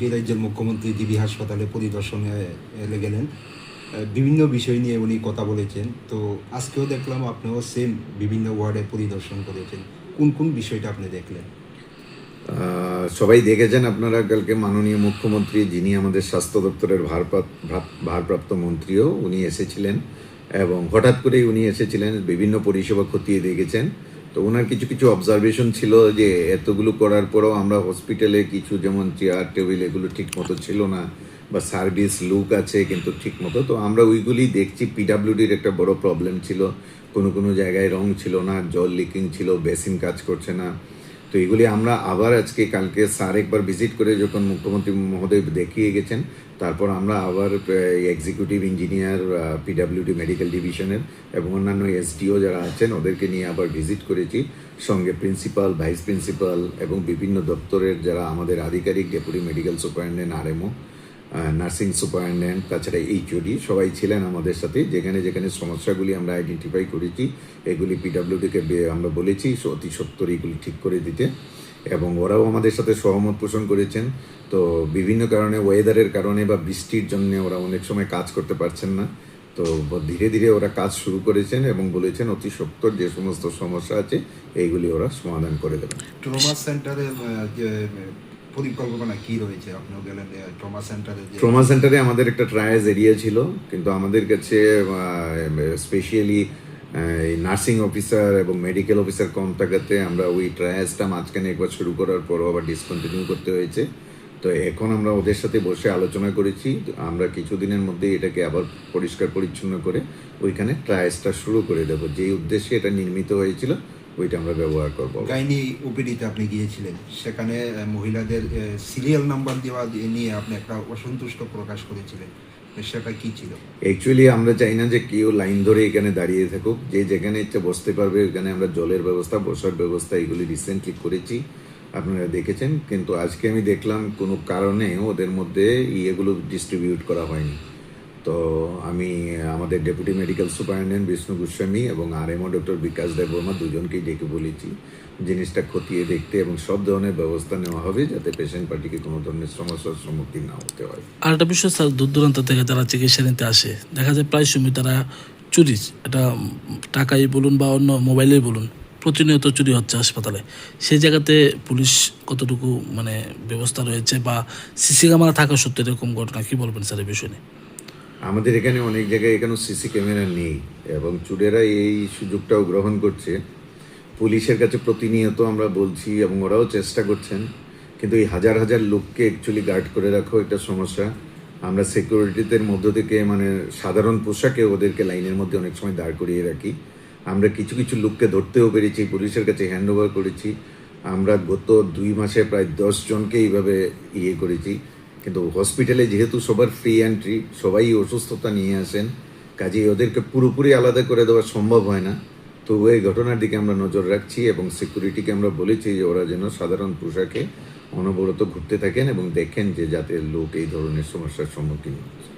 দুই রাজ্যের মুখ্যমন্ত্রী জিবি হাসপাতালে পরিদর্শনে গেলেন। বিভিন্ন বিষয় নিয়ে উনি কথা বলেছেন। তো আজকেও দেখলাম আপনিও সেম বিভিন্ন ওয়ার্ডে পরিদর্শন করেছেন। কোন কোন বিষয়টা আপনি দেখলেন? সবাই দেখেছেন আপনারা কালকে মাননীয় মুখ্যমন্ত্রী, যিনি আমাদের স্বাস্থ্য দপ্তরের ভারপ্রাপ্ত মন্ত্রীও, উনি এসেছিলেন এবং হঠাৎ করেই উনি এসেছিলেন, বিভিন্ন পরিষেবা খতিয়ে দেখেছেন। তো ওনার কিছু কিছু অবজারভেশন ছিল যে এতগুলো করার পরেও আমরা হসপিটালে কিছু, যেমন চেয়ার টেবিল, এগুলো ঠিক মতো ছিল না, বা সার্ভিস লুক আছে কিন্তু ঠিক মতো। তো আমরা ওইগুলি দেখছি। পিডাব্লিউডির একটা বড় প্রবলেম ছিল, কোনো কোনো জায়গায় রং ছিল না, জল লিকিং ছিল, বেসিন কাজ করছে না। তো এগুলি আমরা আবার আজকে, কালকে স্যার একবার ভিজিট করে যখন মুখ্যমন্ত্রী মহোদয় দেখিয়ে গেছেন, তারপর আমরা আবার এক্সিকিউটিভ ইঞ্জিনিয়ার, পিডাব্লিউডি মেডিকেল ডিভিশনের এবং অন্যান্য এসডিও যারা আছেন ওদেরকে নিয়ে আবার ভিজিট করেছি। সঙ্গে প্রিন্সিপাল, ভাইস প্রিন্সিপাল এবং বিভিন্ন দপ্তরের যারা আমাদের আধিকারিক, deputy medical superintendent, RMO, nursing superintendent, তাছাড়া এইচওডি সবাই ছিলেন আমাদের সাথে। যেখানে যেখানে সমস্যাগুলি আমরা আইডেন্টিফাই করেছি, এগুলি পিডাব্লিউডিকে আমরা বলেছি অতি সত্বর এগুলি ঠিক করে দিতে, এবং ওরাও আমাদের সাথে সহমত পোষণ করেছেন। তো বিভিন্ন কারণে, ওয়েদারের কারণে বা বৃষ্টির জন্য ওরা অনেক সময় কাজ করতে পারছেন না। তো ধীরে ধীরে ওরা কাজ শুরু করেছেন এবং বলেছেন অতি সত্বর যে সমস্ত সমস্যা আছে এইগুলি ওরা সমাধান করে দেবেন। ট্রমা সেন্টারের যে পরিকল্পনা কি রয়েছে? আপনিও গেলেন ট্রমা সেন্টারে। ট্রমা সেন্টারে আমাদের একটা ট্রায়াজ এরিয়া ছিল, কিন্তু আমাদের কাছে স্পেশালি নার্সিং অফিসার এবং মেডিকেল অফিসার কম থাকাতে আমরা ওই ট্রায়াজটা মাঝখানে একবার শুরু করার পরও আবার ডিসকন্টিনিউ করতে হয়েছে। তো এখন আমরা ওদের সাথে বসে আলোচনা করেছি, আমরা কিছুদিনের মধ্যে এটাকে আবার পরিষ্কার পরিচ্ছন্ন করে ওইখানে ট্রায়াজটা শুরু করে দেবো। যেই উদ্দেশ্যে এটা নির্মিত হয়েছিল ওইটা আমরা ব্যবহার করবো। গাইনি ওপিডিতে আপনি গিয়েছিলেন, সেখানে মহিলাদের সিরিয়াল নাম্বার দেওয়া নিয়ে আপনি একটা অসন্তুষ্ট প্রকাশ করেছিলেন, সেটা কি ছিল? অ্যাকচুয়ালি আমরা চাই না যে কেউ লাইন ধরে এখানে দাঁড়িয়ে থাকুক, যে যেখানে ইচ্ছে বসতে পারবে। এখানে আমরা জলের ব্যবস্থা, বসার ব্যবস্থা এগুলি রিসেন্টলি করেছি, আপনারা দেখেছেন। কিন্তু আজকে আমি দেখলাম কোনো কারণে ওদের মধ্যে এগুলো ডিস্ট্রিবিউট করা হয়নি। তো আমি আমাদের deputy medical superintendent Bishnu Goswami এবং আরএমও ডক্টর বিকাশ দেববর্মা দুজনকেই ডেকে বলেছি জিনিসটা খতিয়ে দেখতে, এবং সব ধরনের ব্যবস্থা নেওয়া হবে যাতে পেশেন্ট পার্টিকে কোনো ধরনের সমস্যার সম্মুখীন না হতে হয়। আর একটা বিষয় স্যার, দূর দূরান্ত থেকে যারা চিকিৎসা নিতে আসে, দেখা যায় প্রায় সময় তারা চুরি, এটা টাকাই বলুন বা অন্য মোবাইলেই বলুন, প্রতিনিয়ত চুরি হচ্ছে হাসপাতালে। সেই জায়গাতে পুলিশ কতটুকু মানে ব্যবস্থা রয়েছে, বা সিসি ক্যামেরা থাকা সত্ত্বেও এরকম ঘটনা কী বলবেন স্যার এই বিষয় নিয়ে? আমাদের এখানে অনেক জায়গায় এখানেও সিসি ক্যামেরা নেই, এবং চুরেরা এই সুযোগটাও গ্রহণ করছে। পুলিশের কাছে প্রতিনিয়ত আমরা বলছি এবং ওরাও চেষ্টা করছেন, কিন্তু এই হাজার হাজার লোককে অ্যাকচুয়ালি গার্ড করে রাখা একটা সমস্যা। আমরা সিকিউরিটিদের মধ্য থেকে, মানে সাধারণ পোশাকে ওদেরকে লাইনের মধ্যে অনেক সময় দাঁড় করিয়ে রাখি। আমরা কিছু কিছু লোককে ধরতেও পেরেছি, পুলিশের কাছে হ্যান্ড ওভার করেছি। আমরা গত 2 মাসে প্রায় 10 জনকে এইভাবে করেছি। কিন্তু হসপিটালে যেহেতু সবার ফ্রি এন্ট্রি, সবাই অসুস্থতা নিয়ে আসেন, কাজেই ওদেরকে পুরোপুরি আলাদা করে দেওয়া সম্ভব হয় না। তো এই ঘটনার দিকে আমরা নজর রাখছি এবং সিকিউরিটিকে আমরা বলেছি যে ওরা যেন সাধারণ পোশাকে অনবরত ঘুরতে থাকেন এবং দেখেন যে যাতে লোক এই ধরনের সমস্যার সম্মুখীন হচ্ছে।